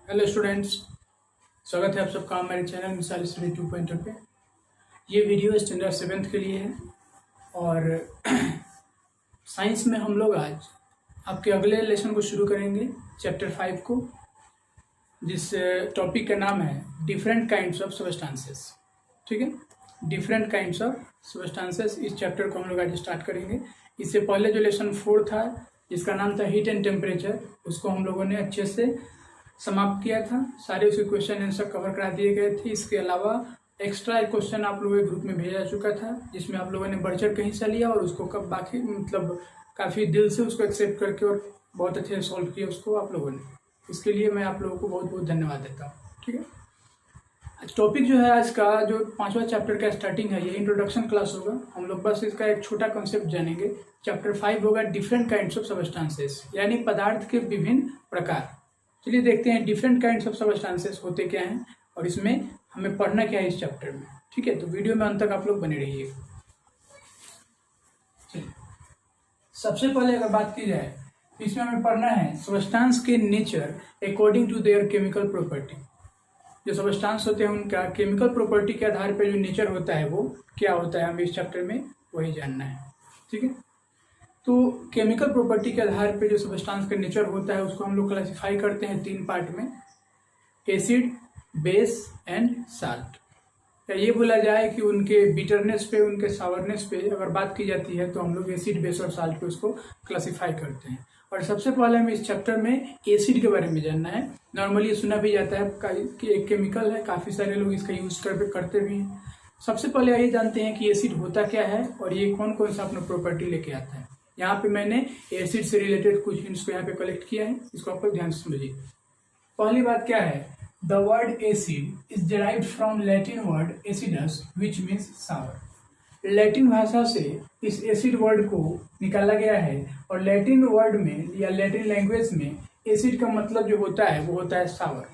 Hello students, स्वागत है आप सबका हमारे चैनल मिसाल स्टडी 2.0 पे। ये वीडियो स्टैंडर्ड 7th के लिए है और साइंस में हम लोग आज आपके अगले लेसन को शुरू करेंगे, चैप्टर 5 को, जिस टॉपिक का नाम है डिफरेंट काइंड्स ऑफ सब्सटेंसेस। ठीक है, डिफरेंट काइंड्स ऑफ सब्सटेंसेस, इस चैप्टर को हम लोग आज स्टार्ट करेंगे। इससे पहले जो लेसन 4 था जिसका नाम था हीट एंड टेम्परेचर, उसको हम लोगों ने अच्छे से समाप्त किया था। सारे उसके क्वेश्चन आंसर कवर करा दिए गए थे। इसके अलावा एक्स्ट्रा एक क्वेश्चन आप लोगों के ग्रुप में भेजा जा चुका था, जिसमें आप लोगों ने बढ़ चढ़ के हिस्सा लिया और उसको कब बाकी काफ़ी दिल से उसको एक्सेप्ट करके और बहुत अच्छे से सॉल्व किया उसको आप लोगों ने। इसके लिए मैं आप लोगों को बहुत बहुत धन्यवाद देता हूँ। ठीक है, आज टॉपिक जो है आज का जो 5वां चैप्टर का स्टार्टिंग है, ये इंट्रोडक्शन क्लास होगा। हम लोग बस इसका एक छोटा कॉन्सेप्ट जानेंगे। चैप्टर 5 होगा डिफरेंट काइंड्स ऑफ सब्सटेंसेस, यानी पदार्थ के विभिन्न प्रकार। चलिए देखते हैं डिफरेंट काइंड्स ऑफ सब्सटेंसेस होते क्या हैं और इसमें हमें पढ़ना क्या है इस चैप्टर में। ठीक है, तो वीडियो में अंत तक आप लोग बने रहिए। सबसे पहले अगर बात की जाए तो इसमें हमें पढ़ना है सब्सटेंस के nature according to their chemical property. जो सब्सटेंस होते हैं उनका केमिकल प्रॉपर्टी के आधार पर जो नेचर होता है वो क्या होता है, हमें इस चैप्टर में वही जानना है। ठीक है, तो केमिकल प्रॉपर्टी के आधार पे जो सब्सटेंस का नेचर होता है उसको हम लोग क्लासिफाई करते हैं 3 पार्ट में, एसिड, बेस एंड साल्ट। या ये बोला जाए कि उनके बिटरनेस पे, उनके सावरनेस पे अगर बात की जाती है तो हम लोग एसिड, बेस और साल्ट पे उसको क्लासिफाई करते हैं। और सबसे पहले हमें इस चैप्टर में एसिड के बारे में जानना है। नॉर्मली ये सुना भी जाता है कि एक केमिकल है, काफ़ी सारे लोग इसका यूज करते भी हैं। सबसे पहले ये जानते हैं कि एसिड होता क्या है और ये कौन कौन सा अपना प्रॉपर्टी लेके आता है। यहाँ पे मैंने एसिड से रिलेटेड कुछ हिंट्स को यहाँ पे कलेक्ट किया है, इसको आप लोग ध्यान से समझिए। पहली बात क्या है, the word acid is derived from Latin word acidus which means sour. Latin भाषा से इस एसिड वर्ड को निकाला गया है और लैटिन वर्ड में या लैटिन लैंग्वेज में एसिड का मतलब जो होता है वो होता है सावर।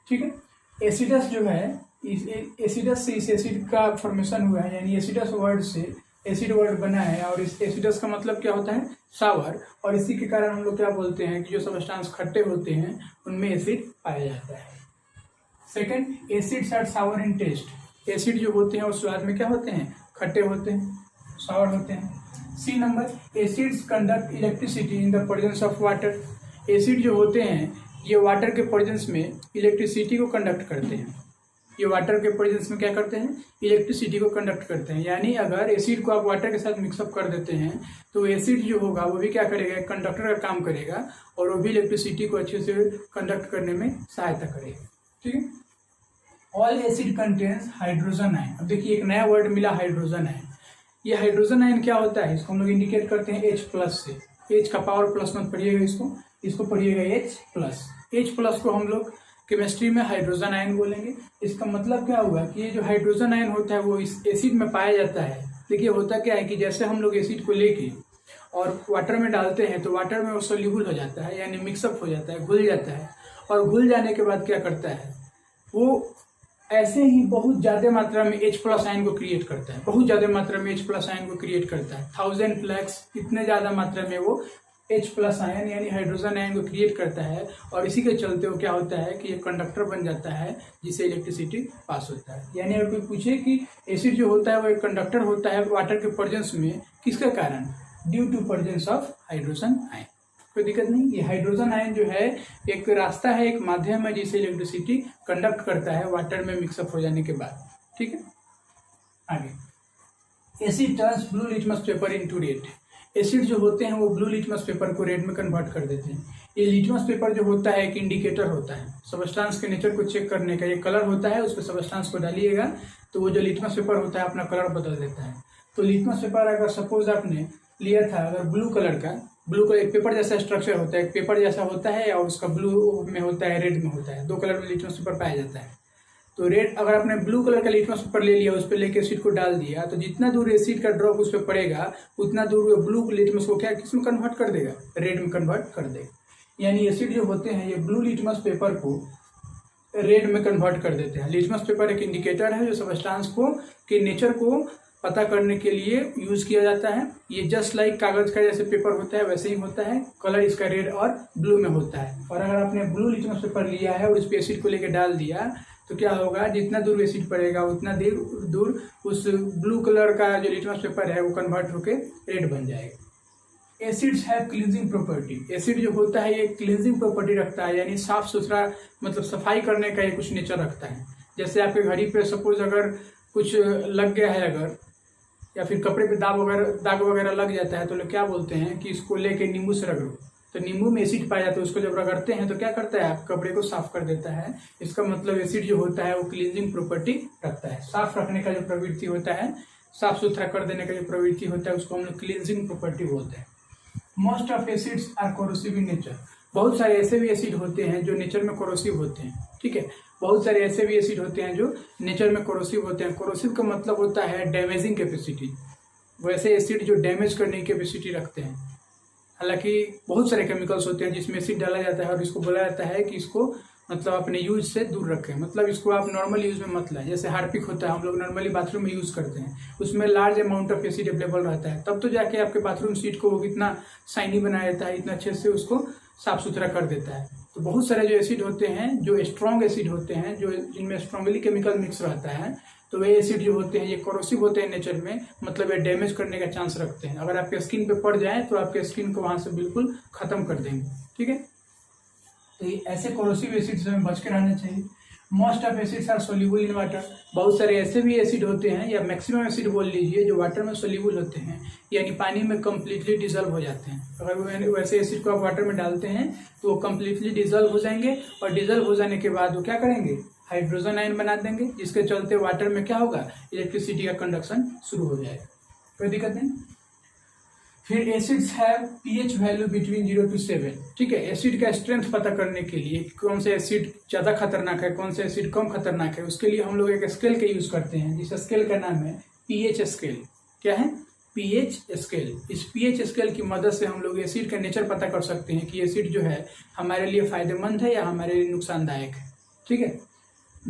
ठीक है, एसिडस जो है, एसिडस से इस एसिड का फॉर्मेशन हुआ है, यानी एसिडस वर्ड से एसिड वर्ड बना है और इस एसिडस का मतलब क्या होता है, सावर। और इसी के कारण हम लोग क्या बोलते हैं कि जो सब्सटेंस खट्टे होते हैं उनमें एसिड पाया जाता है। Second, acids are sour in taste. Acid जो होते हैं वो स्वाद में क्या होते हैं, खट्टे होते हैं, सावर होते हैं। C number, acids conduct electricity in the presence of water. Acid जो होते हैं ये वाटर के प्रेजेंस में इलेक्ट्रिसिटी को कंडक्ट करते हैं। ये वाटर के प्रेजेंस में क्या करते हैं, इलेक्ट्रिसिटी को कंडक्ट करते हैं। यानी अगर एसिड को आप वाटर के साथ मिक्सअप कर देते हैं तो एसिड जो होगा वो भी क्या करेगा, कंडक्टर का काम करेगा और वो भी इलेक्ट्रिसिटी को अच्छे से कंडक्ट करने में सहायता करेगा। ठीक है, all acid contains hydrogen ion. अब देखिए एक नया वर्ड मिला, हाइड्रोजन आयन। ये हाइड्रोजन आयन क्या होता है, इसको हम लोग इंडिकेट करते हैं H+ से। H का पावर प्लस मत पढ़िएगा, इसको पढ़िएगा H+। H+ को हम लोग केमिस्ट्री में हाइड्रोजन आयन बोलेंगे। इसका मतलब क्या हुआ कि ये जो हाइड्रोजन आयन होता है वो इस एसिड में पाया जाता है। देखिए होता क्या है कि जैसे हम लोग एसिड को लेके और वाटर में डालते हैं तो वाटर में वो सोल्यूबल हो जाता है, यानी मिक्सअप हो जाता है, घुल जाता है। और घुल जाने के बाद क्या करता है, वो ऐसे ही बहुत ज़्यादा मात्रा में H+ आयन को क्रिएट करता है, बहुत ज़्यादा मात्रा में H+ आयन को क्रिएट करता है, 1000 लाख इतने ज़्यादा मात्रा में वो H+ आयन यानी हाइड्रोजन आयन को क्रिएट करता है। और इसी के चलते वो क्या होता है कि ये कंडक्टर बन जाता है जिससे इलेक्ट्रिसिटी पास होता है। यानी अगर कोई पूछे कि एसिड जो होता है वो एक कंडक्टर होता है वाटर के प्रेजेंस में, किसके कारण, due to presence of hydrogen ion. कोई दिक्कत नहीं, ये हाइड्रोजन आयन जो है एक रास्ता है, एक माध्यम है जिससे इलेक्ट्रिसिटी कंडक्ट करता है वाटर में मिक्सअप हो जाने के बाद। ठीक है, आगे, asset turns blue litmus paper into red. Acid जो होते हैं वो ब्लू लिटमस पेपर को रेड में कन्वर्ट कर देते हैं। ये लिटमस पेपर जो होता है एक इंडिकेटर होता है सब्सटेंस के नेचर को चेक करने का। ये कलर होता है, उस पर सब्सटेंस को डालिएगा तो वो जो लिटमस पेपर होता है अपना कलर बदल देता है। तो लिटमस पेपर अगर सपोज आपने लिया था अगर ब्लू कलर का, ब्लू का एक पेपर जैसा स्ट्रक्चर होता है, एक पेपर जैसा होता है और उसका ब्लू में होता है, रेड में होता है, 2 कलर में लिटमस पेपर पाया जाता है। तो रेड, अगर आपने ब्लू कलर का लिटमस पेपर ले लिया, उस पर लेके एसिड को डाल दिया तो जितना दूर एसिड का ड्रॉप उस पर पड़ेगा उतना दूर ब्लू लिटमस को क्या किस में कन्वर्ट कर देगा, रेड में कन्वर्ट कर देगा। यानी एसिड जो होते हैं ये ब्लू लिटमस पेपर को रेड में कन्वर्ट कर देते हैं। लिटमस पेपर एक इंडिकेटर है जो सब्सटेंस को के नेचर को पता करने के लिए यूज किया जाता है। ये जस्ट लाइक कागज का जैसे पेपर होता है वैसे ही होता है, कलर इसका रेड और ब्लू में होता है। और अगर आपने ब्लू लिटमस पेपर लिया है और उस पे एसिड को लेकर डाल दिया तो क्या होगा, जितना दूर एसिड पड़ेगा उतना दूर उस ब्लू कलर का जो लिटमस पेपर है वो कन्वर्ट होकर रेड बन जाएगा। Acids have cleansing property. Acid जो होता है ये क्लींजिंग प्रॉपर्टी रखता है, यानी साफ सुथरा मतलब सफाई करने का ये कुछ नेचर रखता है। जैसे आपके घड़ी पे सपोज अगर कुछ लग गया है अगर, या फिर कपड़े पे दाग वगैरह लग जाता है तो लोग क्या बोलते हैं कि इसको लेके नींबू से रगड़ो, तो नींबू में एसिड पाया जाता है, उसको जब रगड़ते हैं तो क्या करता है, आप कपड़े को साफ कर देता है। इसका मतलब एसिड जो होता है वो क्लींजिंग प्रॉपर्टी रखता है। साफ रखने का जो प्रवृत्ति होता है, साफ सुथरा कर देने का जो प्रवृत्ति होता है उसको हम लोग क्लींजिंग प्रॉपर्टी बोलते हैं। Most of acids are corrosive in nature. बहुत सारे ऐसे भी एसिड होते हैं जो नेचर में कोरोसिव होते हैं, ठीक है। बहुत सारे ऐसे भी एसिड होते हैं जो नेचर में कोरोसिव होते हैं। कोरोसिव का मतलब होता है डैमेजिंग कैपेसिटी। वैसे एसिड जो डैमेज करने की कैपेसिटी रखते हैं। हालांकि बहुत सारे केमिकल्स होते हैं जिसमें एसिड डाला जाता है और इसको बोला जाता है कि इसको मतलब अपने यूज से दूर रखें, मतलब इसको आप नॉर्मल यूज में मत लाएं। जैसे हार्पिक होता है, हम लोग नॉर्मली बाथरूम में यूज करते हैं, उसमें large amount of acid available रहता है, तब तो जाके आपके बाथरूम सीट को वो इतना शाइनी बना देता है, इतना अच्छे से उसको साफ सुथरा कर देता है। तो बहुत सारे जो एसिड होते हैं, जो स्ट्रॉन्ग एसिड होते हैं, जो जिनमें स्ट्रॉन्गली केमिकल मिक्स रहता है, तो वे एसिड जो होते हैं ये कोरोसिव होते हैं नेचर में, मतलब ये डैमेज करने का चांस रखते हैं। अगर आपके स्किन पे पड़ जाए तो आपके स्किन को वहां से बिल्कुल खत्म कर देंगे, ठीक है। तो ऐसे कोरोसिव एसिड से हमें बच के रहना चाहिए। Most of acids are soluble in water. बहुत सारे ऐसे भी एसिड होते हैं, या मैक्सिमम एसिड बोल लीजिए, जो वाटर में सोल्यूबल होते हैं, यानी पानी में कम्प्लीटली डिजोल्व हो जाते हैं। अगर वैसे एसिड को आप वाटर में डालते हैं तो वो कम्प्लीटली डिजोल्व हो जाएंगे, और डिजोल्व हो जाने के बाद वो क्या करेंगे, हाइड्रोजन आयन बना देंगे, जिसके चलते वाटर में क्या होगा, इलेक्ट्रिसिटी का कंडक्शन शुरू हो जाएगा। कोई दिक्कत नहीं। फिर acids have pH value between 0 to 7, ठीक है। एसिड का स्ट्रेंथ पता करने के लिए कौन सा एसिड ज्यादा खतरनाक है, कौन सा एसिड कम खतरनाक है, उसके लिए हम लोग एक स्केल का यूज करते हैं, जिस स्केल का नाम है पीएच स्केल। क्या है, पीएच स्केल। इस पीएच स्केल की मदद से हम लोग एसिड का नेचर पता कर सकते हैं कि एसिड जो है हमारे लिए फायदेमंद है या हमारे लिए नुकसानदायक है, ठीक है।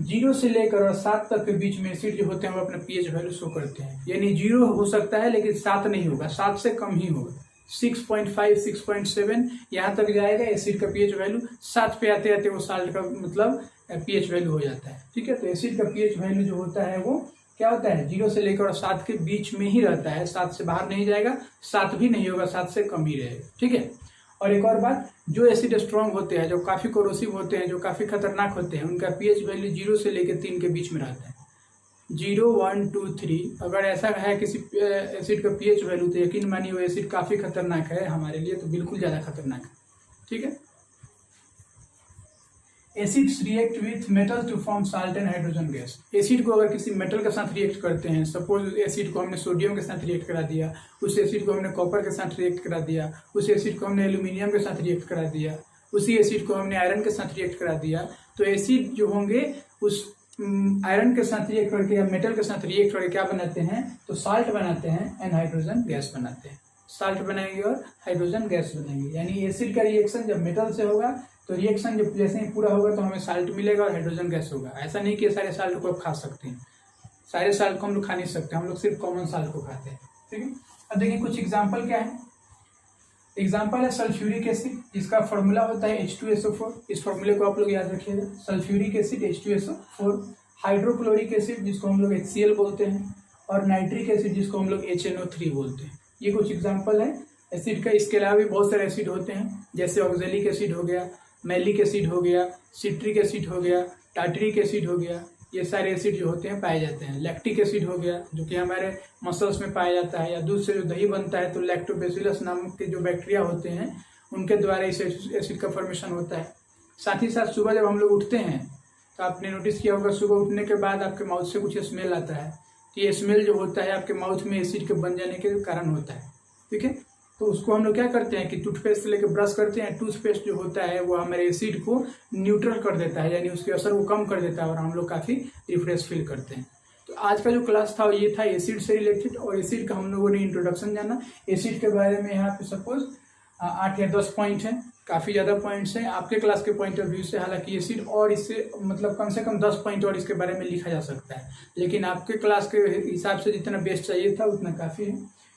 0 से लेकर और 7 तक के बीच में एसिड जो होते हैं वो अपना पीएच वैल्यू शो करते हैं, यानी 0 हो सकता है लेकिन 7 नहीं होगा, 7 से कम ही होगा। 6.5, 6.7 यहाँ तक जाएगा एसिड का पीएच वैल्यू। 7 पे आते आते वो साल्ट का मतलब पीएच वैल्यू हो जाता है, ठीक है। तो एसिड का पीएच वैल्यू जो होता है वो क्या होता है, 0 से लेकर और 7 के बीच में ही रहता है। 7 से बाहर नहीं जाएगा, 7 भी नहीं होगा, 7 से कम ही रहेगा, ठीक है। और एक और बात, जो एसिड स्ट्रॉन्ग होते हैं, जो काफी कोरोसिव होते हैं, जो काफी खतरनाक होते हैं, उनका पीएच वैल्यू 0 से लेकर 3 के बीच में रहता है। 0, 1, 2, 3 अगर ऐसा है किसी एसिड का पीएच वैल्यू, तो यकीन मानिए वो एसिड काफी खतरनाक है हमारे लिए, तो बिल्कुल ज्यादा खतरनाक है, ठीक है। Acids react with metal to form salt and hydrogen gas. Acid को अगर किसी मेटल के साथ रिएक्ट करते हैं, सपोज एसिड को हमने सोडियम के साथ रिएक्ट करा दिया, उस एसिड को हमने कॉपर के साथ रिएक्ट करा दिया, उस एसिड को हमने एल्यूमिनियम के साथ रिएक्ट करा दिया, उसी एसिड को हमने आयरन के साथ रिएक्ट करा दिया, तो एसिड जो होंगे उस आयरन के साथ रिएक्ट करके या मेटल के साथ रिएक्ट करके क्या बनाते हैं, तो साल्ट बनाते हैं एंड हाइड्रोजन गैस बनाते हैं। साल्ट बनाएंगे और हाइड्रोजन गैस बनाएंगे, यानी एसिड का रिएक्शन जब मेटल से होगा तो रिएक्शन जब जैसे ही पूरा होगा तो हमें साल्ट मिलेगा और हाइड्रोजन गैस होगा। ऐसा नहीं कि सारे साल्ट को आप खा सकते हैं, सारे साल्ट को हम लोग खा नहीं सकते, हम लोग सिर्फ कॉमन साल्ट को खाते हैं, ठीक है। अब देखिए कुछ एग्जाम्पल क्या है। एग्जाम्पल है सल्फ्यूरिक एसिड, जिसका फॉर्मूला होता है H2SO4। इस फॉर्मूले को आप लोग याद रखिएगा, sulphuric acid H2SO4। Hydrochloric acid जिसको हम लोग HCl बोलते हैं, और नाइट्रिक एसिड जिसको हम लोग HNO3 बोलते हैं। ये कुछ एग्जाम्पल है एसिड का। इसके अलावा भी बहुत सारे एसिड होते हैं, जैसे ऑक्जेलिक एसिड हो गया, मैलिक एसिड हो गया, सिट्रिक एसिड हो गया, टार्टरिक एसिड हो गया, ये सारे एसिड जो होते हैं पाए जाते हैं। लैक्टिक एसिड हो गया जो कि हमारे मसल्स में पाया जाता है, या दूध से जो दही बनता है तो लैक्टोबैसिलस नामक के जो बैक्टीरिया होते हैं उनके द्वारा इस एसिड का फॉर्मेशन होता है। साथ ही साथ सुबह जब हम लोग उठते हैं तो आपने नोटिस किया होगा, सुबह उठने के बाद आपके माउथ से कुछ स्मेल आता है, तो ये स्मेल जो होता है आपके माउथ में एसिड के बन जाने के कारण होता है, ठीक है। तो उसको हम लोग क्या करते हैं कि टूथपेस्ट से लेकर ब्रश करते हैं, टूथपेस्ट जो होता है वो हमारे एसिड को न्यूट्रल कर देता है, यानी उसके असर को कम कर देता है, और हम लोग काफ़ी रिफ्रेश फील करते हैं। तो आज का जो क्लास था ये था एसिड से रिलेटेड, और एसिड का हम लोगों ने इंट्रोडक्शन जाना। एसिड के बारे में यहाँ पे सपोज 8 या 10 पॉइंट है, काफ़ी ज़्यादा पॉइंट्स हैं आपके क्लास के पॉइंट ऑफ व्यू से। हालांकि एसिड और इससे मतलब कम से कम 10 पॉइंट और इसके बारे में लिखा जा सकता है, लेकिन आपके क्लास के हिसाब से जितना बेस्ट चाहिए था उतना काफ़ी है।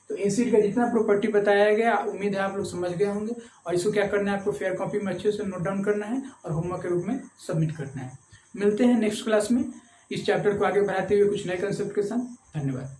तो एसिड का जितना प्रॉपर्टी बताया गया उम्मीद है आप लोग समझ गए होंगे, और इसको क्या करना है आपको फेयर कॉपी में अच्छे से नोट डाउन करना है और होमवर्क के रूप में सबमिट करना है। मिलते हैं नेक्स्ट क्लास में इस चैप्टर को आगे बढ़ाते हुए कुछ नए कंसेप्ट के साथ। धन्यवाद।